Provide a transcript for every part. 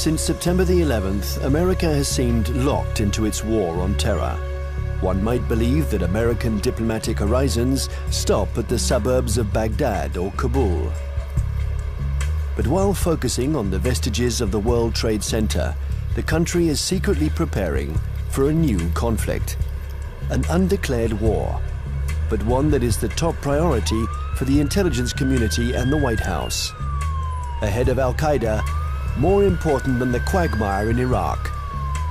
Since September the 11th, America has seemed locked into its war on terror. One might believe that American diplomatic horizons stop at the suburbs of Baghdad or Kabul. But while focusing on the vestiges of the World Trade Center, the country is secretly preparing for a new conflict, an undeclared war, but one that is the top priority for the intelligence community and the White House. Ahead of Al-Qaeda, more important than the quagmire in Iraq,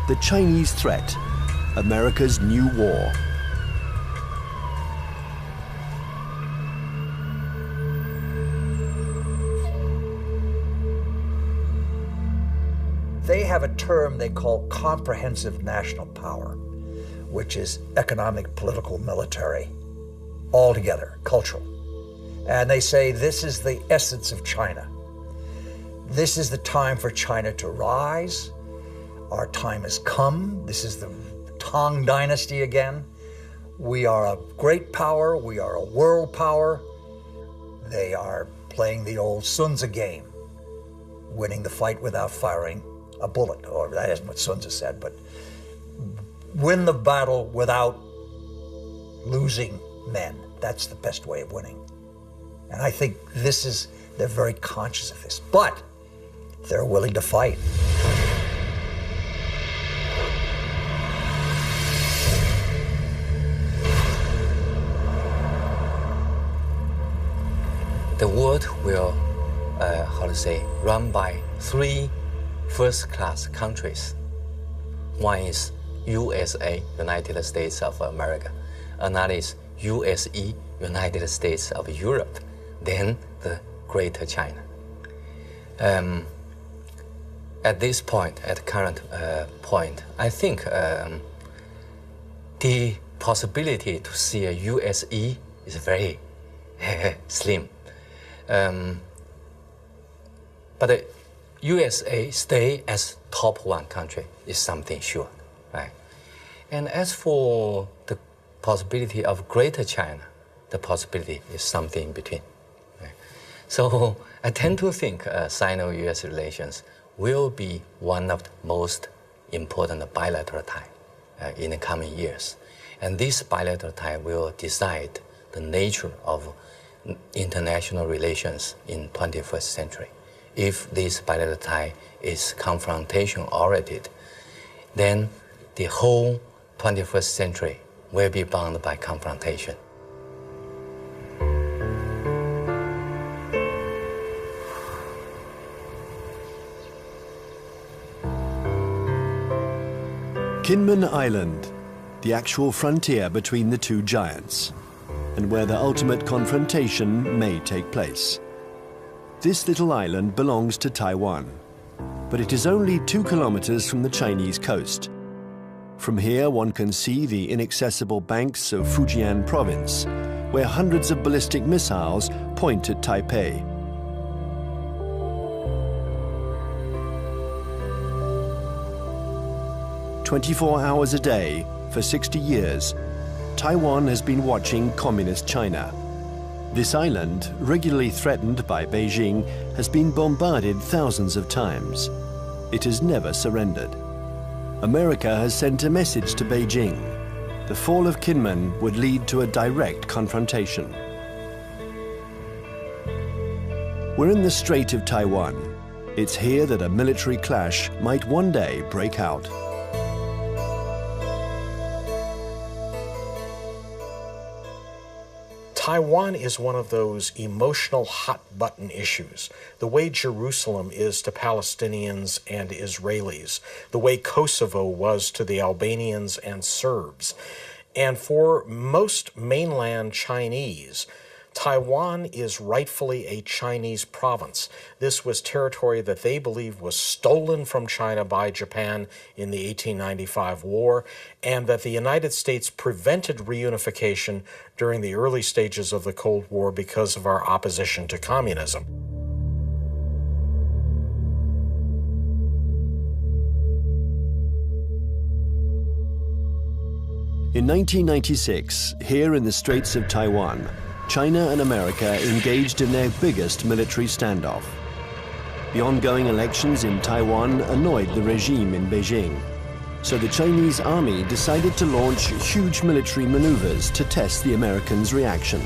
the Chinese threat, America's new war. They have a term they call comprehensive national power, which is economic, political, military, all together, cultural. And they say this is the essence of China. This is the time for China to rise. Our time has come. This is the Tang Dynasty again. We are a great power. We are a world power. They are playing the old Sun Tzu game, winning the fight without firing a bullet, or that isn't what Sun Tzu said, but win the battle without losing men. That's the best way of winning. And I think they're very conscious of this, but they're willing to fight. The world will, run by three first-class countries. One is USA, United States of America. Another is USE, United States of Europe. Then the Greater China. At this point, at the current point, I think the possibility to see a USE is very slim. But the USA stay as top one country is something sure, right? And as for the possibility of Greater China, the possibility is something in between. Right? So I tend to think Sino-US relations will be one of the most important bilateral ties in the coming years. And this bilateral tie will decide the nature of international relations in 21st century. If this bilateral tie is confrontation-oriented, then the whole 21st century will be bound by confrontation. Kinmen Island, the actual frontier between the two giants, and where the ultimate confrontation may take place. This little island belongs to Taiwan, but it is only 2 kilometers from the Chinese coast. From here, one can see the inaccessible banks of Fujian province, where hundreds of ballistic missiles point at Taipei. "24 hours a day, for 60 years, Taiwan has been watching Communist China. This island, regularly threatened by Beijing, has been bombarded thousands of times. It has never surrendered. America has sent a message to Beijing. The fall of Kinmen would lead to a direct confrontation. We're in the Strait of Taiwan. It's here that a military clash might one day break out. Taiwan is one of those emotional hot-button issues, the way Jerusalem is to Palestinians and Israelis, the way Kosovo was to the Albanians and Serbs. And for most mainland Chinese, Taiwan is rightfully a Chinese province. This was territory that they believe was stolen from China by Japan in the 1895 war, and that the United States prevented reunification during the early stages of the Cold War because of our opposition to communism. In 1996, here in the Straits of Taiwan, China and America engaged in their biggest military standoff. The ongoing elections in Taiwan annoyed the regime in Beijing. So the Chinese army decided to launch huge military maneuvers to test the Americans' reaction.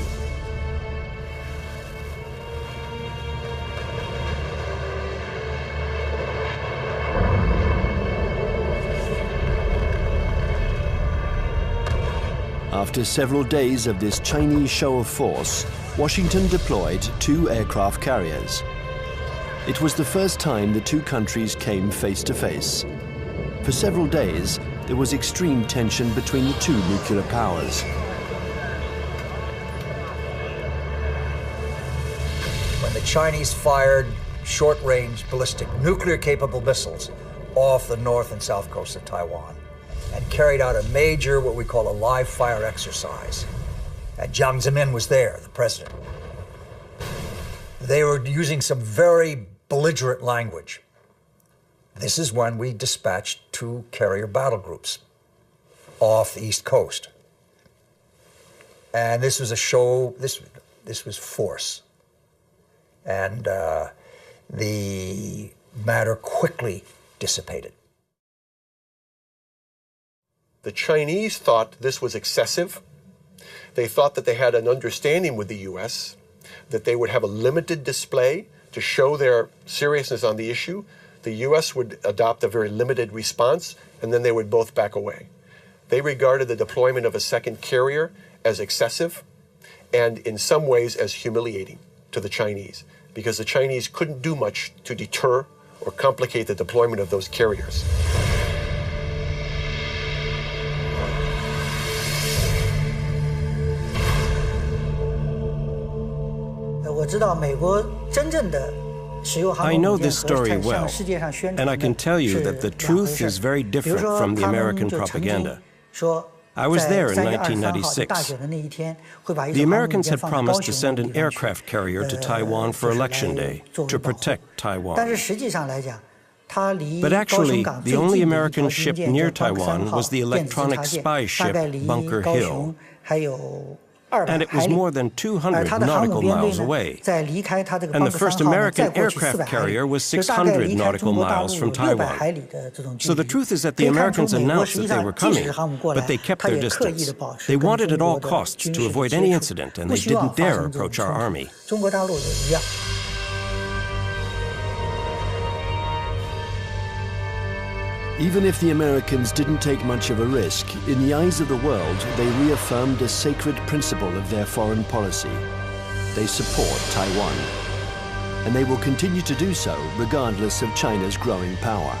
After several days of this Chinese show of force, Washington deployed 2 aircraft carriers. It was the first time the two countries came face to face. For several days, there was extreme tension between the two nuclear powers. When the Chinese fired short-range ballistic nuclear-capable missiles off the north and south coast of Taiwan and carried out a major, what we call a live-fire exercise. And Jiang Zemin was there, the president. They were using some very belligerent language. This is when we dispatched 2 carrier battle groups off the East Coast. And this was a show, this was force. And the matter quickly dissipated. The Chinese thought this was excessive. They thought that they had an understanding with the U.S., that they would have a limited display to show their seriousness on the issue. The U.S. would adopt a very limited response, and then they would both back away. They regarded the deployment of a second carrier as excessive and in some ways as humiliating to the Chinese, because the Chinese couldn't do much to deter or complicate the deployment of those carriers. I know this story well, and I can tell you that the truth is very different from the American propaganda. I was there in 1996. The Americans had promised to send an aircraft carrier to Taiwan for Election Day to protect Taiwan. But actually, the only American ship near Taiwan was the electronic spy ship Bunker Hill. And it was more than 200 nautical miles away. And the first American aircraft carrier was 600 nautical miles from Taiwan. So the truth is that the Americans announced that they were coming, but they kept their distance. They wanted at all costs to avoid any incident, and they didn't dare approach our army. Even if the Americans didn't take much of a risk, in the eyes of the world, they reaffirmed a sacred principle of their foreign policy. They support Taiwan. And they will continue to do so, regardless of China's growing power.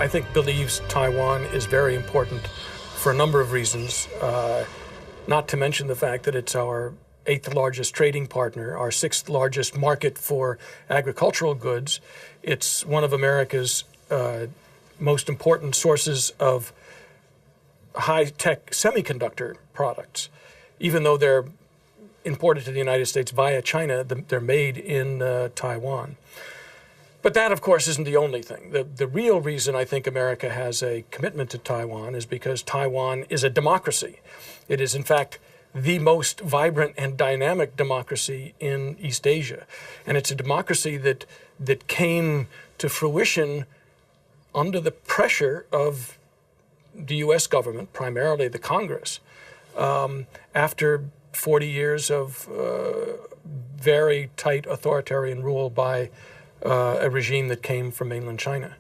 I think believes Taiwan is very important for a number of reasons, not to mention the fact that it's our 8th largest trading partner, our 6th largest market for agricultural goods. It's one of America's most important sources of high-tech semiconductor products. Even though they're imported to the United States via China, they're made in Taiwan. But that, of course, isn't the only thing. The real reason I think America has a commitment to Taiwan is because Taiwan is a democracy. It is, in fact, the most vibrant and dynamic democracy in East Asia. And it's a democracy that came to fruition under the pressure of the U.S. government, primarily the Congress, after 40 years of very tight authoritarian rule by a regime that came from mainland China.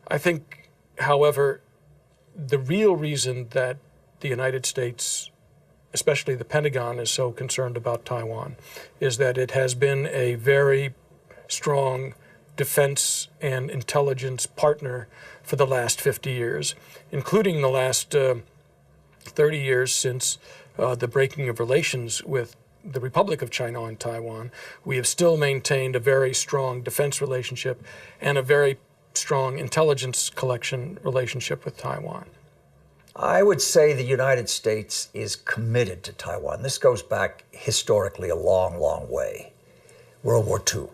I think, however, the real reason that the United States, especially the Pentagon, is so concerned about Taiwan is that it has been a very strong defense and intelligence partner for the last 50 years, including the last 30 years since the breaking of relations with the Republic of China on Taiwan. We have still maintained a very strong defense relationship and a very strong intelligence collection relationship with Taiwan. I would say the United States is committed to Taiwan. This goes back historically a long, long way. World War II,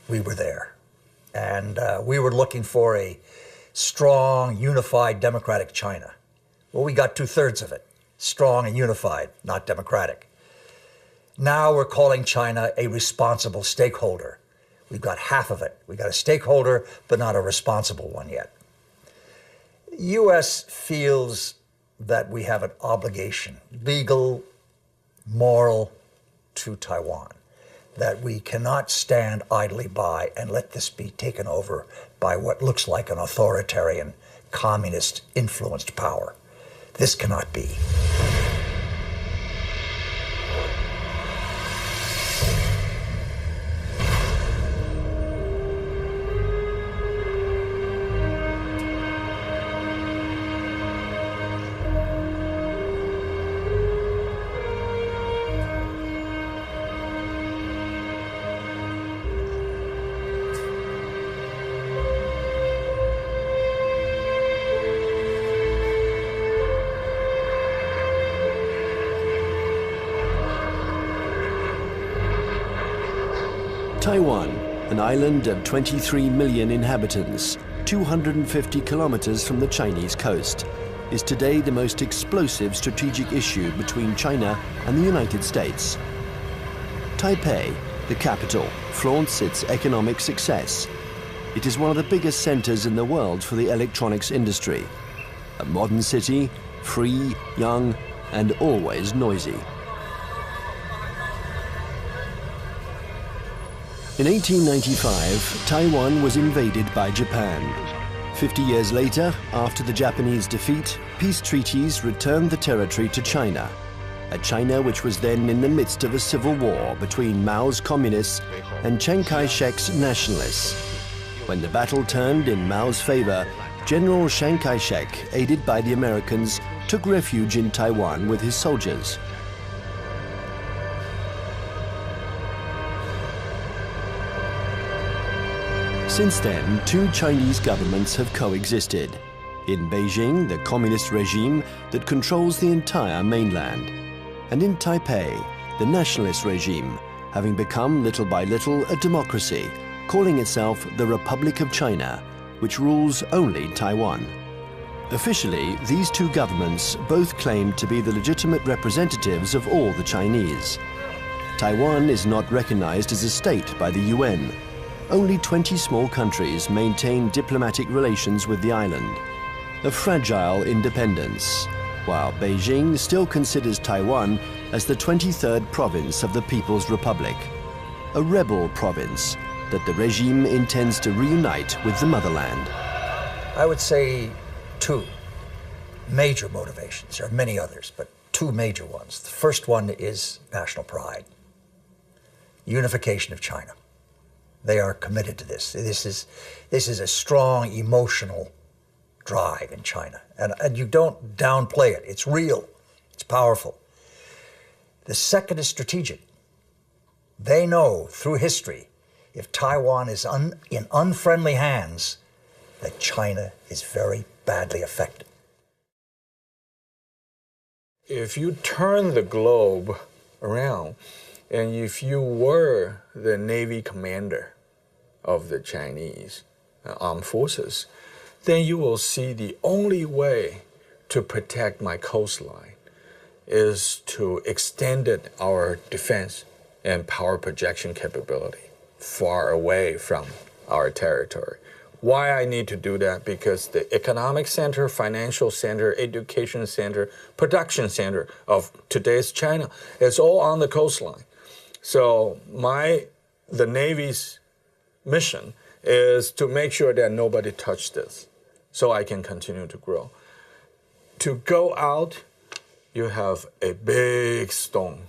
we were there. And we were looking for a strong, unified, democratic China. Well, we got 2/3 of it. Strong and unified, not democratic. Now we're calling China a responsible stakeholder. We've got half of it. We've got a stakeholder, but not a responsible one yet. The U.S. feels that we have an obligation, legal, moral, to Taiwan, that we cannot stand idly by and let this be taken over by what looks like an authoritarian, communist-influenced power. This cannot be. Taiwan, an island of 23 million inhabitants, 250 kilometers from the Chinese coast, is today the most explosive strategic issue between China and the United States. Taipei, the capital, flaunts its economic success. It is one of the biggest centers in the world for the electronics industry. A modern city, free, young, and always noisy. In 1895, Taiwan was invaded by Japan. 50 years later, after the Japanese defeat, peace treaties returned the territory to China, a China which was then in the midst of a civil war between Mao's communists and Chiang Kai-shek's nationalists. When the battle turned in Mao's favor, General Chiang Kai-shek, aided by the Americans, took refuge in Taiwan with his soldiers. Since then, two Chinese governments have coexisted. In Beijing, the communist regime that controls the entire mainland. And in Taipei, the nationalist regime, having become little by little a democracy, calling itself the Republic of China, which rules only Taiwan. Officially, these two governments both claim to be the legitimate representatives of all the Chinese. Taiwan is not recognized as a state by the UN. Only 20 small countries maintain diplomatic relations with the island. A fragile independence, while Beijing still considers Taiwan as the 23rd province of the People's Republic, a rebel province that the regime intends to reunite with the motherland. I would say two major motivations. There are many others, but two major ones. The first one is national pride, unification of China. They are committed to this. This is a strong emotional drive in China. And you don't downplay it. It's real. It's powerful. The second is strategic. They know through history, if Taiwan is in unfriendly hands, that China is very badly affected. If you turn the globe around, and if you were the Navy commander of the Chinese armed forces, then you will see the only way to protect my coastline is to extend our defense and power projection capability far away from our territory. Why I need to do that? Because the economic center, financial center, education center, production center of today's China is all on the coastline. So the Navy's mission is to make sure that nobody touched this so I can continue to grow. To go out, you have a big stone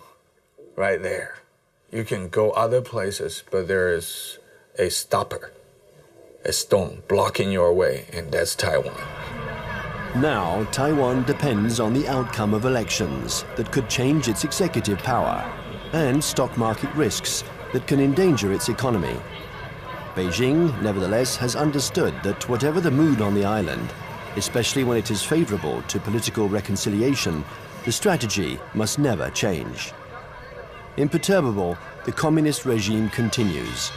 right there. You can go other places, but there is a stopper, a stone blocking your way, and that's Taiwan. Now, Taiwan depends on the outcome of elections that could change its executive power, and stock market risks that can endanger its economy. Beijing, nevertheless, has understood that whatever the mood on the island, especially when it is favorable to political reconciliation, the strategy must never change. Imperturbable, the communist regime continues.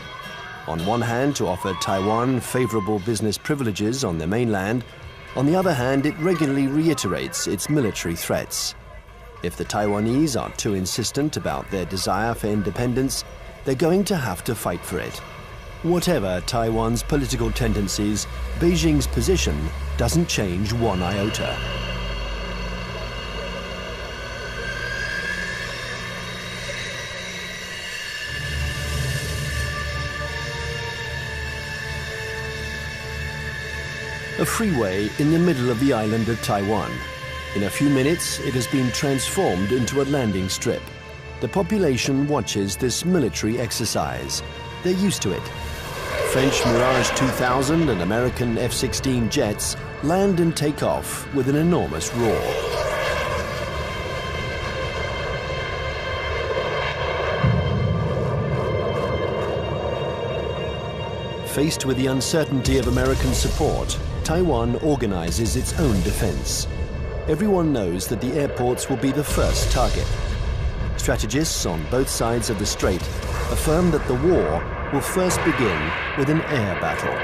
On one hand, to offer Taiwan favorable business privileges on the mainland. On the other hand, it regularly reiterates its military threats. If the Taiwanese are too insistent about their desire for independence, they're going to have to fight for it. Whatever Taiwan's political tendencies, Beijing's position doesn't change one iota. A freeway in the middle of the island of Taiwan. In a few minutes, it has been transformed into a landing strip. The population watches this military exercise. They're used to it. French Mirage 2000 and American F-16 jets land and take off with an enormous roar. Faced with the uncertainty of American support, Taiwan organizes its own defense. Everyone knows that the airports will be the first target. Strategists on both sides of the strait affirm that the war will first begin with an air battle.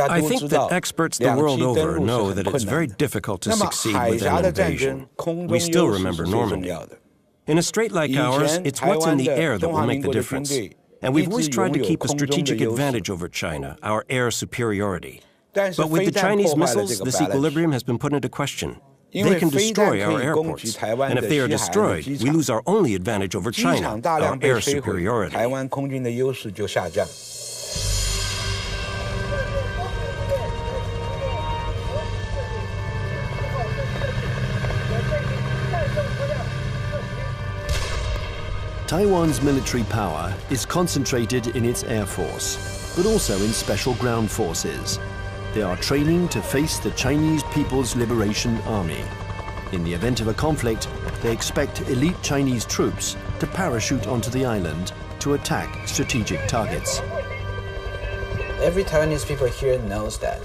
I think that experts the world over know that it's very difficult to succeed with an invasion. We still remember Normandy. In a strait like ours, it's what's in the air that will make the difference. And we've always tried to keep a strategic advantage over China, our air superiority. But with the Chinese missiles, this equilibrium has been put into question. They can destroy our airports. And if they are destroyed, we lose our only advantage over China, our air superiority. Taiwan's military power is concentrated in its air force, but also in special ground forces. They are training to face the Chinese People's Liberation Army. In the event of a conflict, they expect elite Chinese troops to parachute onto the island to attack strategic targets. Every Taiwanese people here knows that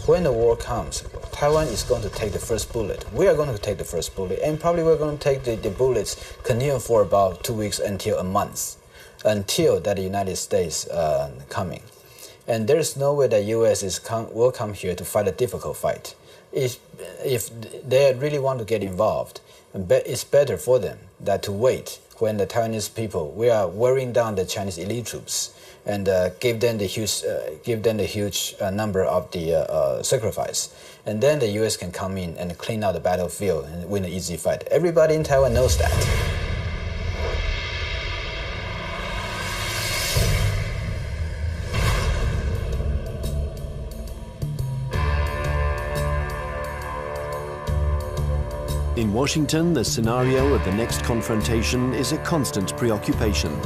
when the war comes, Taiwan is going to take the first bullet. We are going to take the first bullet, and probably we're going to take the bullets continue for about 2 weeks until a month, until that the United States coming. And there is no way that U.S. will come here to fight a difficult fight. If they really want to get involved, it's better for them that to wait when the Taiwanese people, we are wearing down the Chinese elite troops and give them the huge number of the sacrifice. And then the U.S. can come in and clean out the battlefield and win an easy fight. Everybody in Taiwan knows that. In Washington, the scenario of the next confrontation is a constant preoccupation.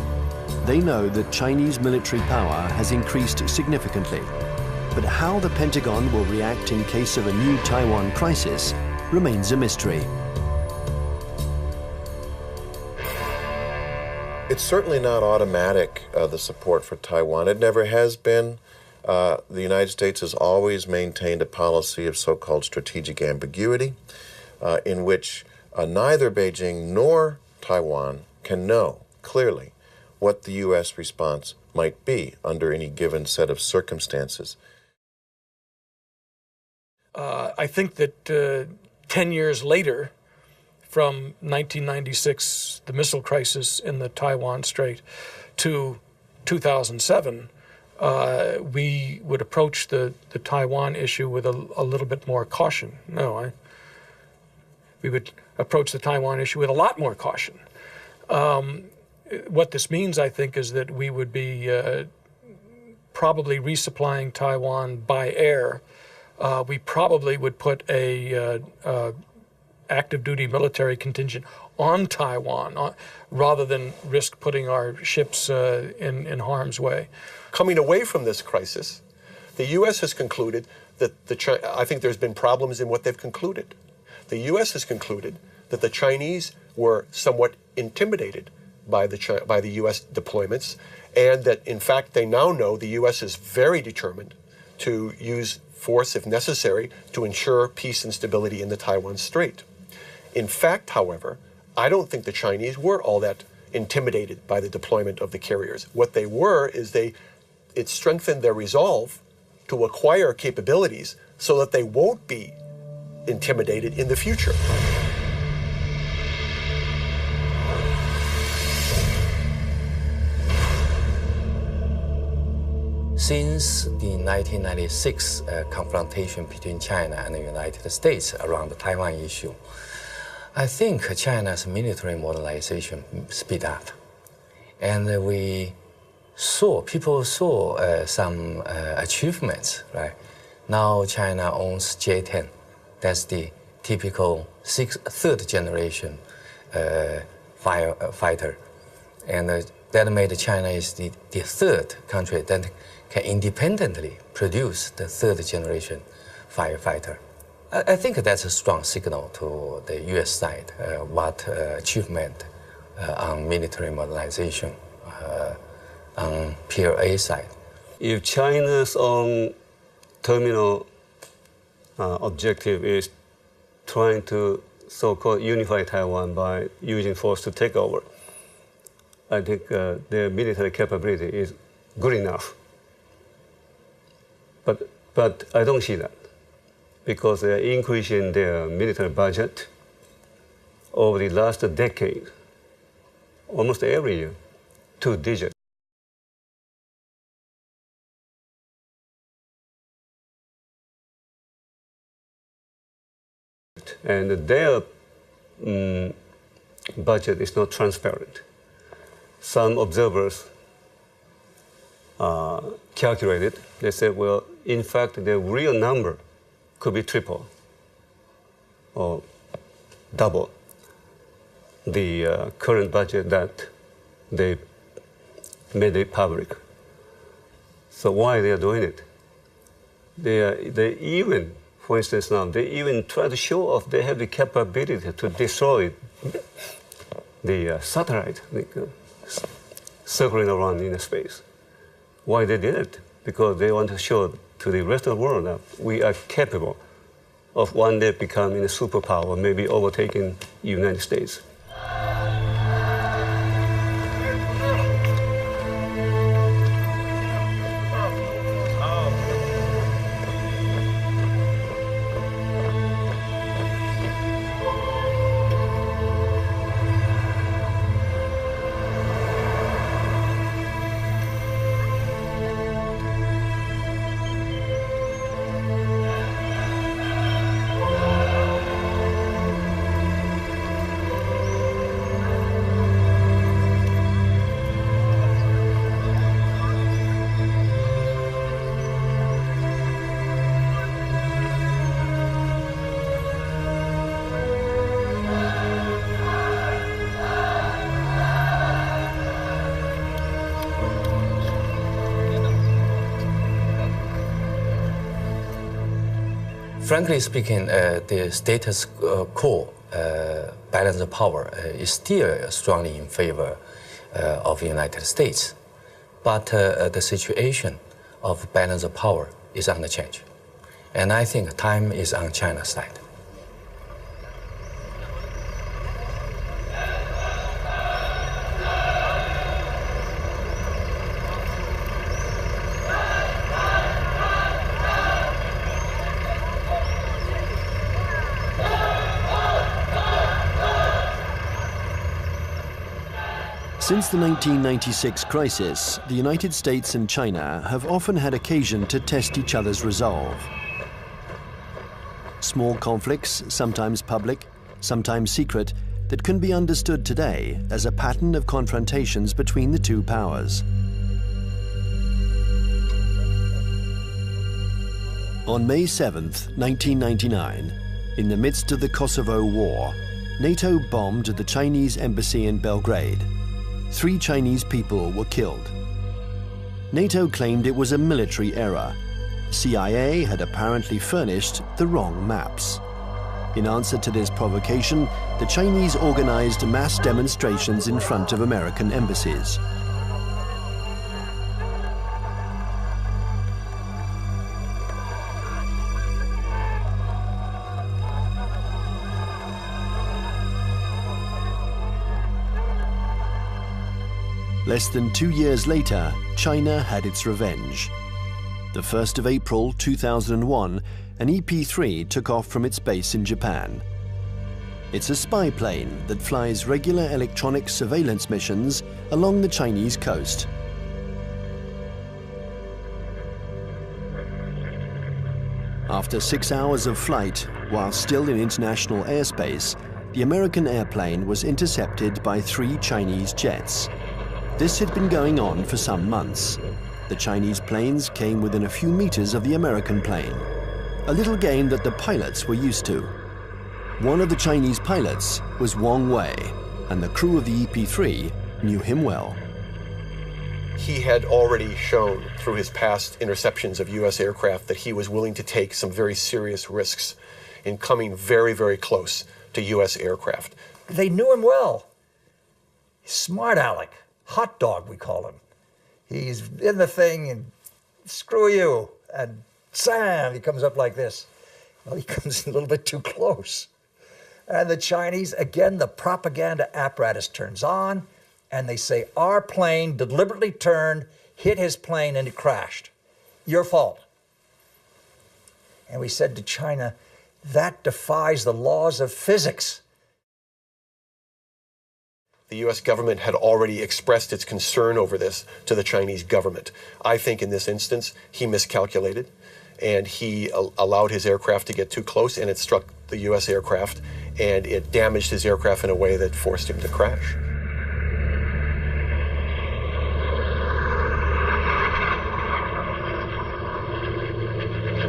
They know that Chinese military power has increased significantly. But how the Pentagon will react in case of a new Taiwan crisis remains a mystery. It's certainly not automatic, the support for Taiwan. It never has been. The United States has always maintained a policy of so-called strategic ambiguity, in which neither Beijing nor Taiwan can know clearly what the U.S. response might be under any given set of circumstances. I think that 10 years later, from 1996, the missile crisis in the Taiwan Strait, to 2007, we would approach the Taiwan issue with a little bit more caution. We would approach the Taiwan issue with a lot more caution. What this means, I think, is that we would be probably resupplying Taiwan by air. We probably would put a active duty military contingent on Taiwan rather than risk putting our ships in harm's way. Coming away from this crisis, the U.S. has concluded that I think there's been problems in what they've concluded. The U.S. has concluded that the Chinese were somewhat intimidated by the U.S. deployments, and that in fact they now know the U.S. is very determined to use force if necessary to ensure peace and stability in the Taiwan Strait. In fact, however, I don't think the Chinese were all that intimidated by the deployment of the carriers. What they were is it strengthened their resolve to acquire capabilities so that they won't be intimidated in the future. Since the 1996 confrontation between China and the United States around the Taiwan issue, I think China's military modernization speed up. And people saw some achievements, right? Now China owns J-10. That's the typical third generation fighter. And that made China is the third country that can independently produce the third generation firefighter. I think that's a strong signal to the US side, what achievement on military modernization on PLA side. If China's own terminal objective is trying to so-called unify Taiwan by using force to take over, I think their military capability is good enough. But I don't see that, because they're increasing their military budget over the last decade, almost every year, 2 digits. And their budget is not transparent. Some observers calculated, they said, well, in fact, the real number could be triple or double the current budget that they made it public. So why they are doing it? They even, for instance now, they even try to show off they have the capability to destroy the satellite circling around in space. Why they did it? Because they want to show to the rest of the world that we are capable of one day becoming a superpower, maybe overtaking the United States. Frankly speaking, the status quo balance of power is still strongly in favor of the United States. But the situation of balance of power is unchanged. And I think time is on China's side. Since the 1996 crisis, the United States and China have often had occasion to test each other's resolve. Small conflicts, sometimes public, sometimes secret, that can be understood today as a pattern of confrontations between the two powers. On May 7th, 1999, in the midst of the Kosovo War, NATO bombed the Chinese embassy in Belgrade. 3 Chinese people were killed. NATO claimed it was a military error. CIA had apparently furnished the wrong maps. In answer to this provocation, the Chinese organized mass demonstrations in front of American embassies. Less than 2 years later, China had its revenge. The 1st of April 2001, an EP-3 took off from its base in Japan. It's a spy plane that flies regular electronic surveillance missions along the Chinese coast. After 6 hours of flight, while still in international airspace, the American airplane was intercepted by 3 Chinese jets. This had been going on for some months. The Chinese planes came within a few meters of the American plane, a little game that the pilots were used to. One of the Chinese pilots was Wang Wei, and the crew of the EP-3 knew him well. He had already shown through his past interceptions of U.S. aircraft that he was willing to take some very serious risks in coming very, very close to U.S. aircraft. They knew him well. Smart Alec, hot dog we call him. He's in the thing and screw you, and Sam, he comes up like this. Well, he comes a little bit too close. And the Chinese, again, the propaganda apparatus turns on, and they say, our plane deliberately turned, hit his plane, and it crashed. Your fault. And we said to China, that defies the laws of physics. The U.S. government had already expressed its concern over this to the Chinese government. I think in this instance, he miscalculated, and he allowed his aircraft to get too close, and it struck the U.S. aircraft, and it damaged his aircraft in a way that forced him to crash.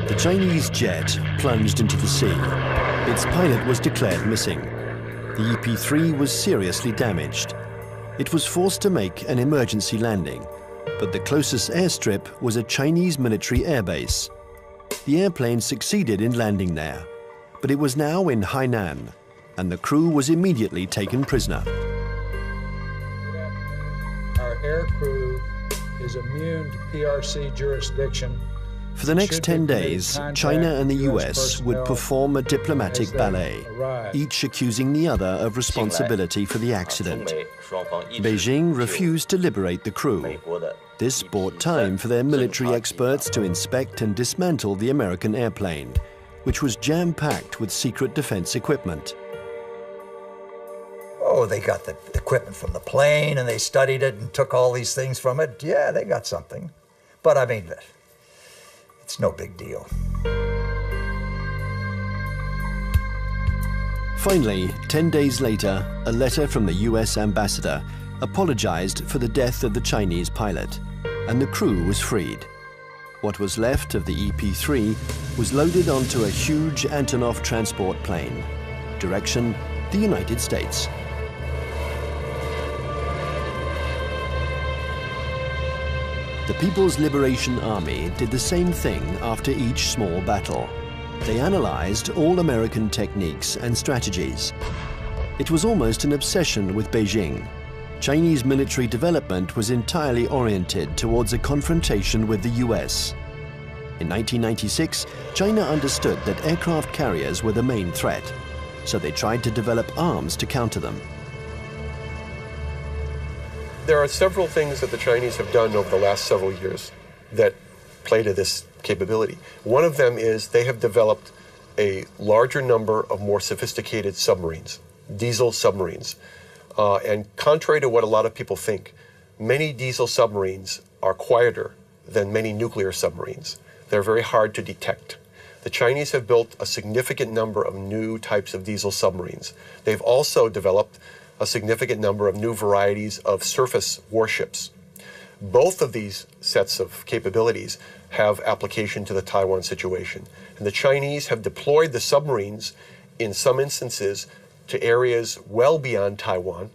The Chinese jet plunged into the sea. Its pilot was declared missing. The EP-3 was seriously damaged. It was forced to make an emergency landing, but the closest airstrip was a Chinese military airbase. The airplane succeeded in landing there, but it was now in Hainan, and the crew was immediately taken prisoner. Our air crew is immune to PRC jurisdiction. For the next 10 days, China and the US would perform a diplomatic ballet, each accusing the other of responsibility for the accident. Beijing refused to liberate the crew. This bought time for their military experts to inspect and dismantle the American airplane, which was jam-packed with secret defense equipment. Oh, they got the equipment from the plane, and they studied it and took all these things from it. Yeah, they got something. But I mean, it's no big deal. Finally, 10 days later, a letter from the US ambassador apologized for the death of the Chinese pilot, and the crew was freed. What was left of the EP-3 was loaded onto a huge Antonov transport plane. Direction, the United States. The People's Liberation Army did the same thing after each small battle. They analyzed all American techniques and strategies. It was almost an obsession with Beijing. Chinese military development was entirely oriented towards a confrontation with the US. In 1996, China understood that aircraft carriers were the main threat, so they tried to develop arms to counter them. There are several things that the Chinese have done over the last several years that play to this capability. One of them is they have developed a larger number of more sophisticated submarines, diesel submarines. And contrary to what a lot of people think, many diesel submarines are quieter than many nuclear submarines. They're very hard to detect. The Chinese have built a significant number of new types of diesel submarines. They've also developed a significant number of new varieties of surface warships. Both of these sets of capabilities have application to the Taiwan situation. And the Chinese have deployed the submarines in some instances to areas well beyond Taiwan.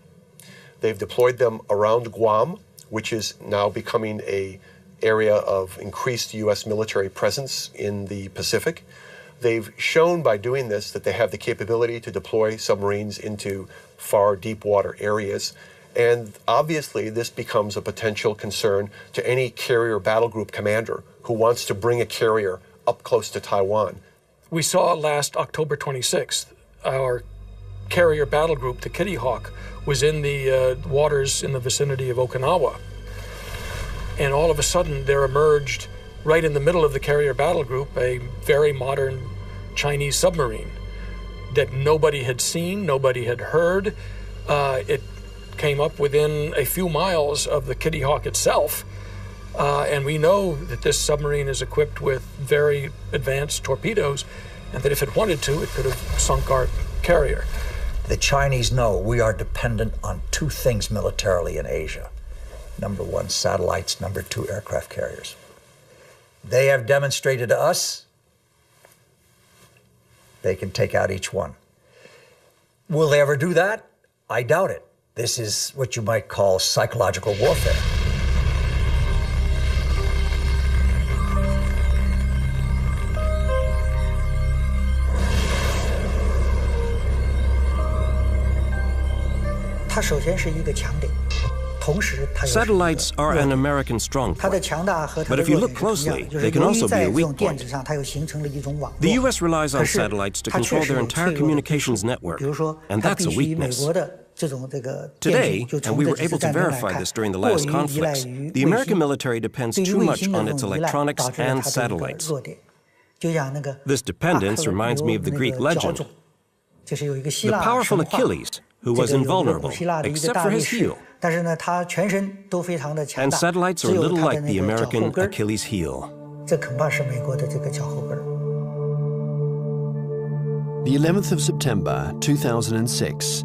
They've deployed them around Guam, which is now becoming an area of increased U.S. military presence in the Pacific. They've shown by doing this that they have the capability to deploy submarines into far deep water areas. And obviously, this becomes a potential concern to any carrier battle group commander who wants to bring a carrier up close to Taiwan. We saw last October 26th, our carrier battle group, the Kitty Hawk, was in the waters in the vicinity of Okinawa. And all of a sudden, there emerged right in the middle of the carrier battle group, a very modern Chinese submarine that nobody had seen, nobody had heard. It came up within a few miles of the Kitty Hawk itself. And we know that this submarine is equipped with very advanced torpedoes, and that if it wanted to, it could have sunk our carrier. The Chinese know we are dependent on two things militarily in Asia. Number one, satellites. Number two, aircraft carriers. They have demonstrated to us they can take out each one. Will they ever do that? I doubt it. This is what you might call psychological warfare. Satellites are an American strong point. But if you look closely, they can also be a weak point. The U.S. relies on satellites to control their entire communications network, and that's a weakness. Today, and we were able to verify this during the last conflicts, the American military depends too much on its electronics and satellites. This dependence reminds me of the Greek legend. The powerful Achilles, who was invulnerable, except for his heel. And satellites are a little like the American Achilles heel. The 11th of September 2006,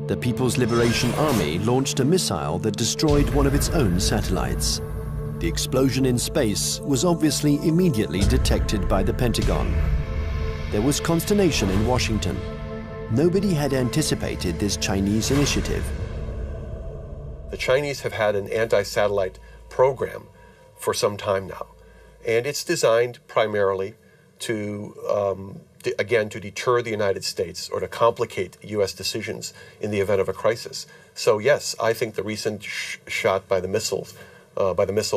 the People's Liberation Army launched a missile that destroyed one of its own satellites. The explosion in space was obviously immediately detected by the Pentagon. There was consternation in Washington. Nobody had anticipated this Chinese initiative. The Chinese have had an anti-satellite program for some time now, and it's designed primarily to, again, to deter the United States or to complicate U.S. decisions in the event of a crisis. So yes, I think the recent shot by the missile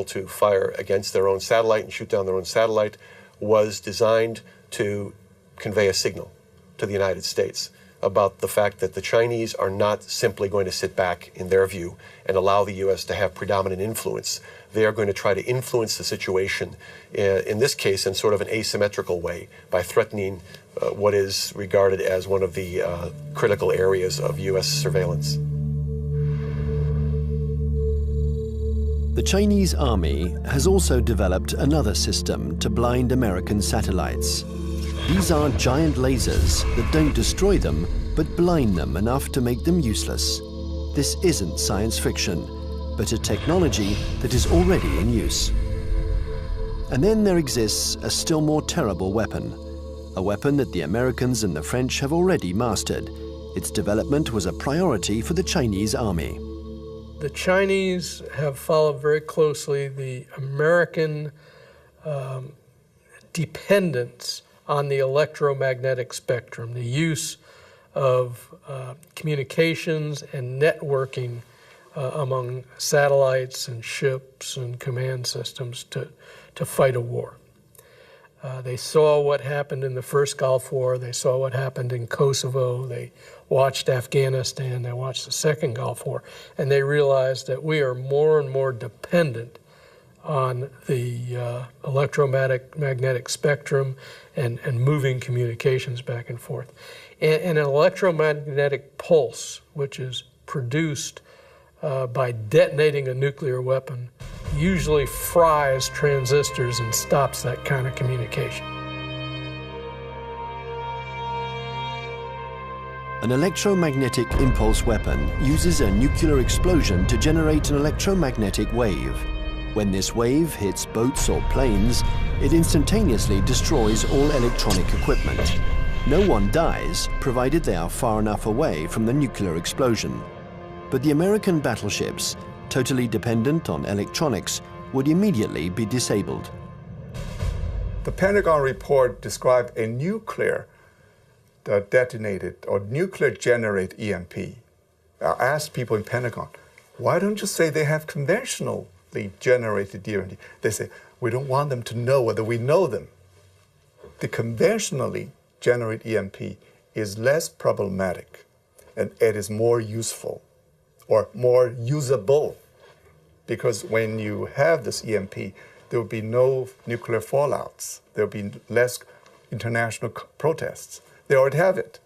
to fire against their own satellite and shoot down their own satellite was designed to convey a signal to the United States about the fact that the Chinese are not simply going to sit back, in their view, and allow the U.S. to have predominant influence. They are going to try to influence the situation, in this case, in sort of an asymmetrical way, by threatening what is regarded as one of the critical areas of U.S. surveillance. The Chinese army has also developed another system to blind American satellites. These are giant lasers that don't destroy them, but blind them enough to make them useless. This isn't science fiction, but a technology that is already in use. And then there exists a still more terrible weapon, a weapon that the Americans and the French have already mastered. Its development was a priority for the Chinese army. The Chinese have followed very closely the American dependence on the electromagnetic spectrum, the use of communications and networking among satellites and ships and command systems to fight a war. They saw what happened in the first Gulf War, they saw what happened in Kosovo, they watched Afghanistan, they watched the second Gulf War, and they realized that we are more and more dependent on the electromagnetic spectrum and moving communications back and forth. And an electromagnetic pulse, which is produced by detonating a nuclear weapon, usually fries transistors and stops that kind of communication. An electromagnetic impulse weapon uses a nuclear explosion to generate an electromagnetic wave. When this wave hits boats or planes, it instantaneously destroys all electronic equipment. No one dies, provided they are far enough away from the nuclear explosion. But the American battleships, totally dependent on electronics, would immediately be disabled. The Pentagon report described a nuclear detonated or nuclear generate EMP. I asked people in Pentagon, why don't you say they have conventionally generated EMP? They say, we don't want them to know whether we know them. The conventionally generated EMP is less problematic and it is more useful or more usable, because when you have this EMP, there would be no nuclear fallouts. There would be less international protests. They already have it.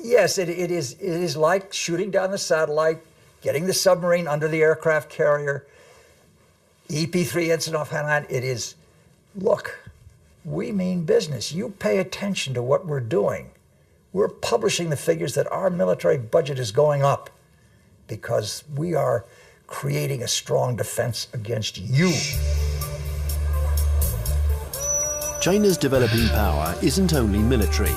Yes, it is like shooting down the satellite, getting the submarine under the aircraft carrier, EP-3 incident off Hainan. It is, look, we mean business. You pay attention to what we're doing. We're publishing the figures that our military budget is going up because we are creating a strong defense against you. China's developing power isn't only military.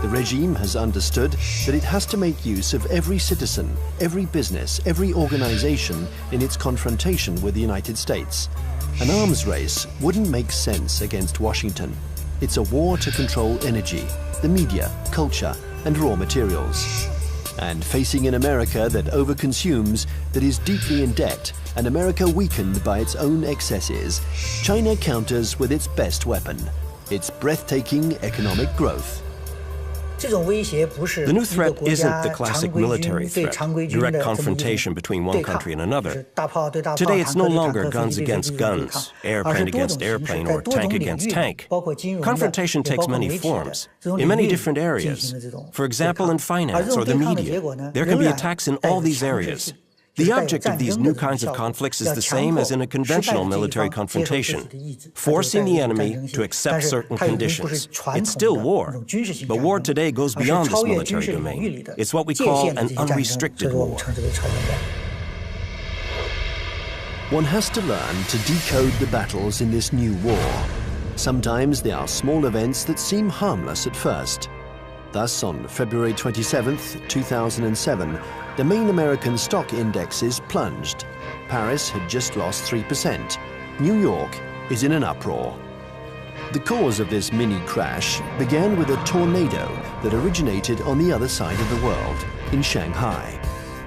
The regime has understood that it has to make use of every citizen, every business, every organization in its confrontation with the United States. An arms race wouldn't make sense against Washington. It's a war to control energy, the media, culture, and raw materials. And facing an America that overconsumes, that is deeply in debt, an America weakened by its own excesses, China counters with its best weapon, its breathtaking economic growth. The new threat isn't the classic military threat, direct confrontation between one country and another. Today, it's no longer guns against guns, airplane against airplane, or tank against tank. Confrontation takes many forms, in many different areas. For example, in finance or the media, there can be attacks in all these areas. The object of these new kinds of conflicts is the same as in a conventional military confrontation, forcing the enemy to accept certain conditions. It's still war, but war today goes beyond this military domain. It's what we call an unrestricted war. One has to learn to decode the battles in this new war. Sometimes they are small events that seem harmless at first. Thus, on February 27, 2007, the main American stock indexes plunged. Paris had just lost 3%. New York is in an uproar. The cause of this mini crash began with a tornado that originated on the other side of the world, in Shanghai.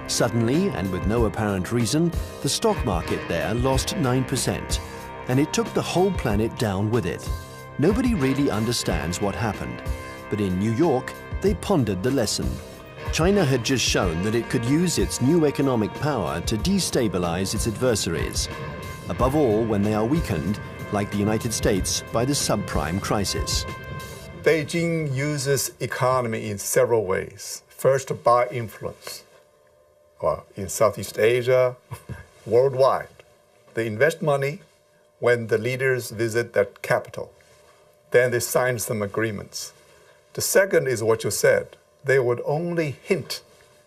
Suddenly, and with no apparent reason, the stock market there lost 9%, and it took the whole planet down with it. Nobody really understands what happened, but in New York, they pondered the lesson. China had just shown that it could use its new economic power to destabilize its adversaries, above all when they are weakened, like the United States, by the subprime crisis. Beijing uses economy in several ways. First, by influence. In Southeast Asia, worldwide. They invest money when the leaders visit that capital. Then they sign some agreements. The second is what you said. They would only hint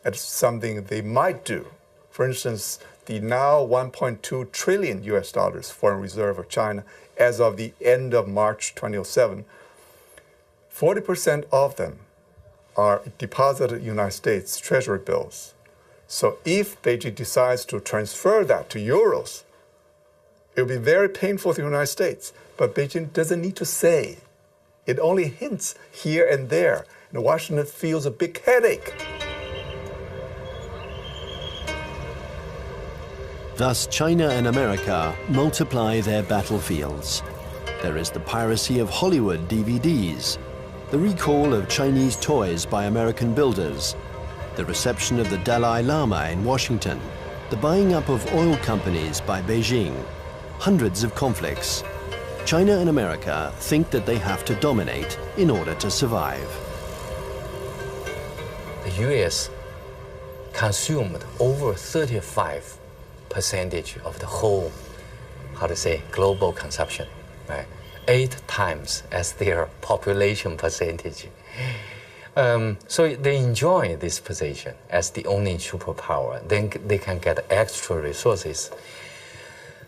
at something they might do. For instance, the now $1.2 trillion foreign reserve of China as of the end of March 2007, 40% of them are deposited in United States Treasury bills. So if Beijing decides to transfer that to euros, it will be very painful to the United States. But Beijing doesn't need to say. It only hints here and there. And Washington feels a big headache. Thus, China and America multiply their battlefields. There is the piracy of Hollywood DVDs, the recall of Chinese toys by American builders, the reception of the Dalai Lama in Washington, the buying up of oil companies by Beijing, hundreds of conflicts. China and America think that they have to dominate in order to survive. The U.S. consumed over 35% of the whole, global consumption, right? 8 times as their population percentage. So they enjoy this position as the only superpower. Then they can get extra resources.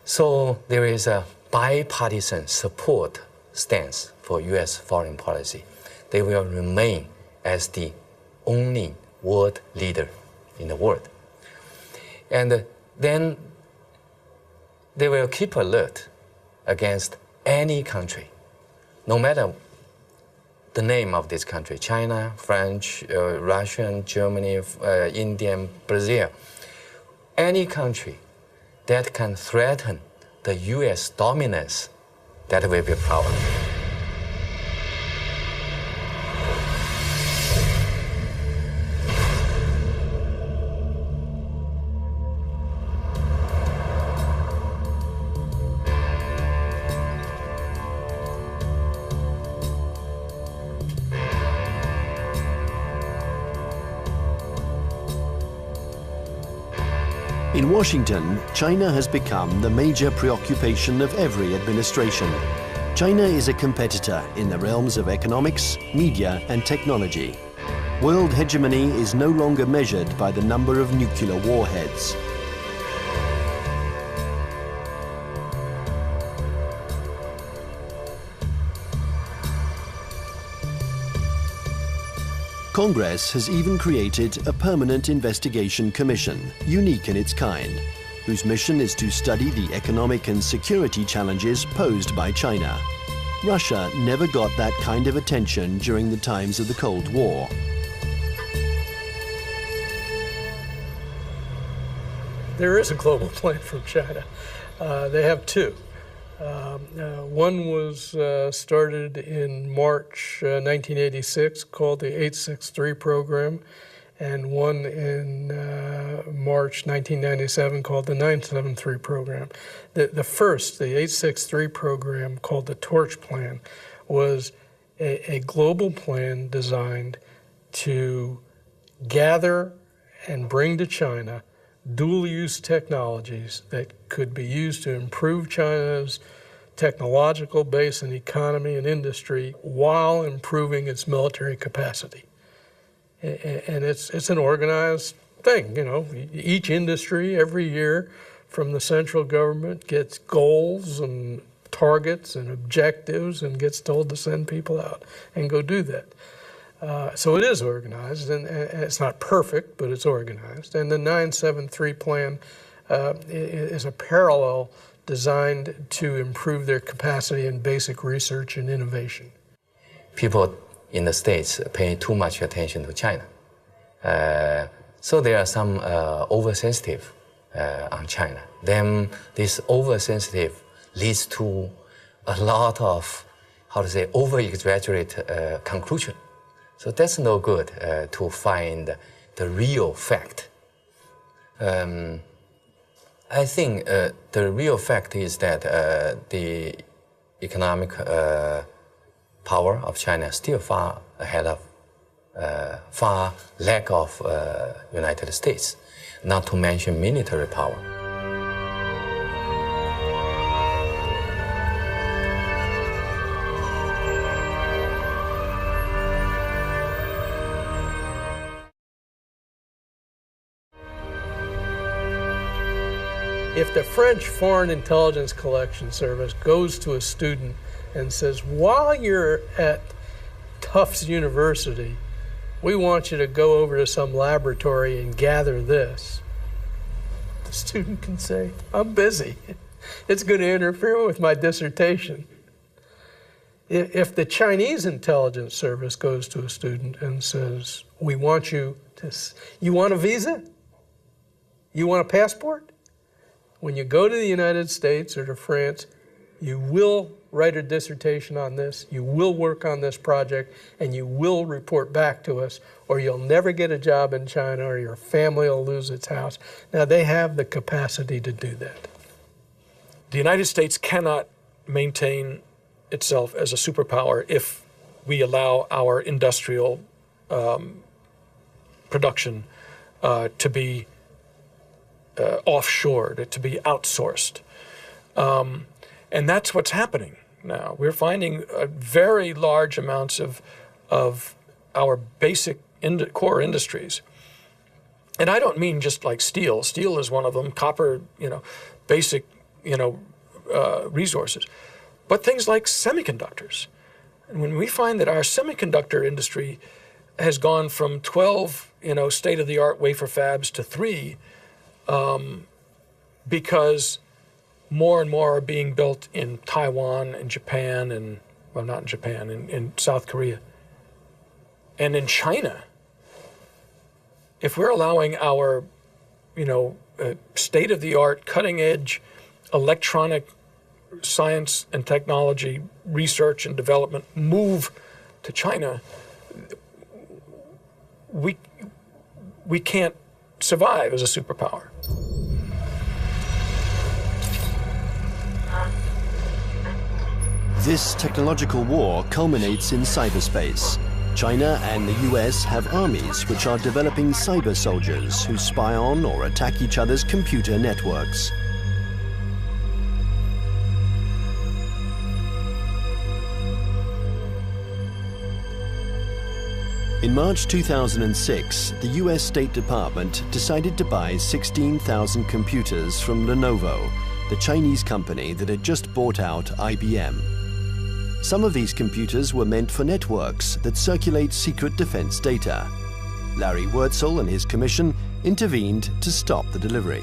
So there is a bipartisan support stance for U.S. foreign policy. They will remain as the only world leader in the world. And then they will keep alert against any country, no matter the name of this country, China, French, Russian, Germany, Indian, Brazil, any country that can threaten the U.S. dominance, that will be a problem. In Washington, China has become the major preoccupation of every administration. China is a competitor in the realms of economics, media, and technology. World hegemony is no longer measured by the number of nuclear warheads. Congress has even created a permanent investigation commission, unique in its kind, whose mission is to study the economic and security challenges posed by China. Russia never got that kind of attention during the times of the Cold War. There is a global plan from China. They have two. One was started in March 1986, called the 863 program, and one in March 1997 called the 973 program. The first, the 863 program, called the Torch Plan, was a global plan designed to gather and bring to China dual-use technologies that could be used to improve China's technological base and economy and industry while improving its military capacity. And it's an organized thing, you know. Each industry every year from the central government gets goals and targets and objectives and gets told to send people out and go do that. So it is organized, and it's not perfect, but it's organized. And the 973 plan is a parallel designed to improve their capacity in basic research and innovation. People in the States pay too much attention to China. So there are some oversensitive on China. Then this oversensitive leads to a lot of, over-exaggerate conclusion. So that's no good to find the real fact. I think the real fact is that the economic power of China is still far ahead of, far lack of United States, not to mention military power. If the French Foreign Intelligence Collection Service goes to a student and says, while you're at Tufts University, we want you to go over to some laboratory and gather this, the student can say, I'm busy. It's going to interfere with my dissertation. If the Chinese intelligence service goes to a student and says, we want you to, you want a visa? You want a passport? When you go to the United States or to France, you will write a dissertation on this, you will work on this project, and you will report back to us, or you'll never get a job in China, or your family will lose its house. Now, they have the capacity to do that. The United States cannot maintain itself as a superpower if we allow our industrial production to be offshored, to be outsourced. And that's what's happening now. We're finding very large amounts of our basic core industries. And I don't mean just like steel. Steel is one of them, copper, basic, resources. But things like semiconductors. And when we find that our semiconductor industry has gone from 12, state-of-the-art wafer fabs to 3, because more and more are being built in Taiwan and Japan and, well, not in Japan, in South Korea. And in China, if we're allowing our, state-of-the-art, cutting-edge electronic science and technology research and development move to China, we can't survive as a superpower. This technological war culminates in cyberspace. China and the US have armies which are developing cyber soldiers who spy on or attack each other's computer networks. In March 2006, the US State Department decided to buy 16,000 computers from Lenovo, the Chinese company that had just bought out IBM. Some of these computers were meant for networks that circulate secret defense data. Larry Wurtzel and his commission intervened to stop the delivery.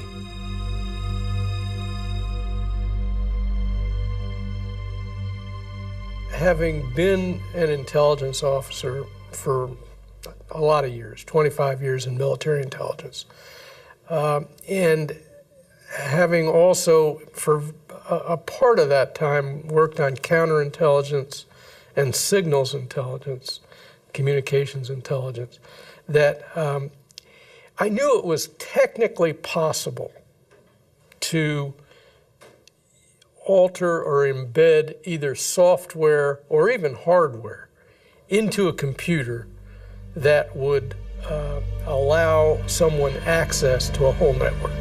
Having been an intelligence officer for a lot of years, 25 years in military intelligence, and having also for a part of that time worked on counterintelligence and signals intelligence, communications intelligence, that I knew it was technically possible to alter or embed either software or even hardware into a computer that would allow someone access to a whole network.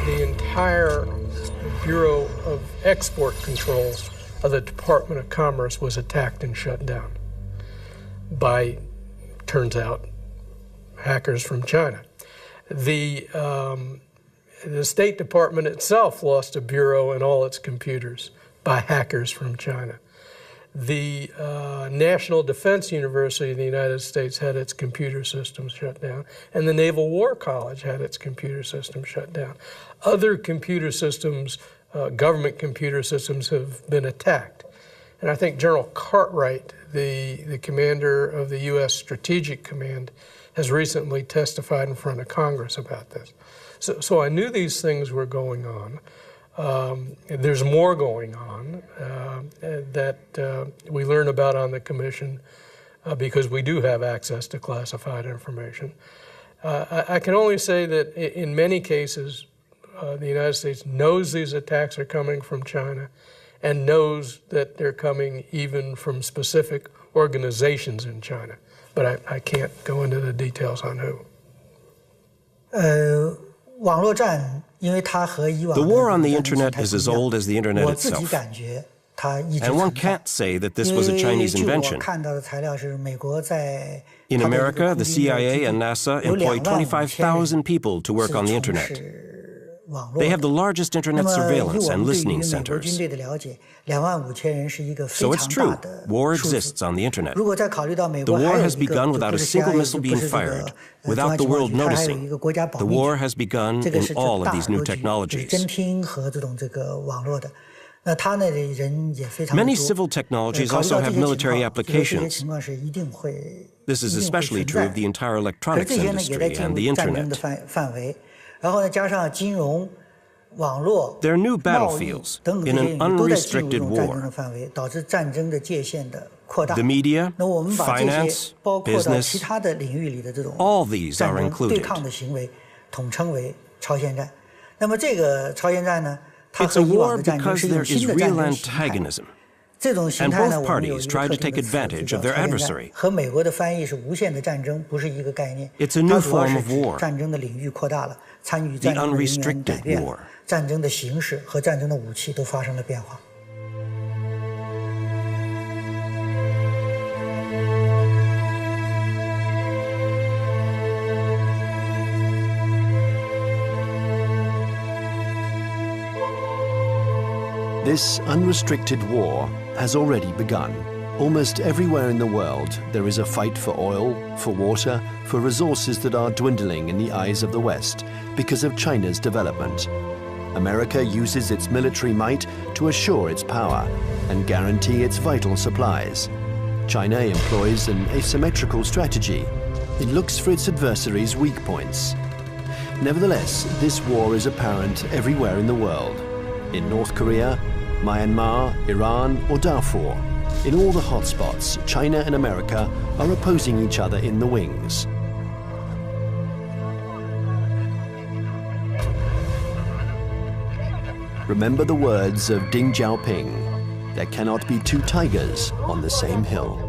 The entire Bureau of Export Controls of the Department of Commerce was attacked and shut down by, turns out, hackers from China. The State Department itself lost a bureau and all its computers by hackers from China. The National Defense University of the United States had its computer systems shut down, and the Naval War College had its computer system shut down. Other computer systems, government computer systems, have been attacked. And I think General Cartwright, the commander of the U.S. Strategic Command, has recently testified in front of Congress about this. So I knew these things were going on. There's more going on that we learn about on the Commission because we do have access to classified information. I can only say that in many cases, the United States knows these attacks are coming from China and knows that they're coming even from specific organizations in China. But I can't go into the details on who. The war on the internet is as old as the internet itself. And one can't say that this was a Chinese invention. In America, the CIA and NASA employ 25,000 people to work on the internet. They have the largest internet surveillance and listening centers. So it's true, war exists on the internet. The war has begun without a single missile being fired, without the world noticing. The war has begun in all of these new technologies. Many civil technologies also have military applications. This is especially true of the entire electronics industry and the internet. They're new battlefields in an unrestricted war. The media, finance, business, all these are included. It's a war because there is real antagonism, and both parties try to take advantage of their adversary. It's a new form of war, the unrestricted war. This unrestricted war has already begun. Almost everywhere in the world, there is a fight for oil, for water, for resources that are dwindling in the eyes of the West because of China's development. America uses its military might to assure its power and guarantee its vital supplies. China employs an asymmetrical strategy. It looks for its adversaries' weak points. Nevertheless, this war is apparent everywhere in the world. In North Korea, Myanmar, Iran, or Darfur, in all the hotspots, China and America are opposing each other in the wings. Remember the words of Deng Xiaoping: there cannot be two tigers on the same hill.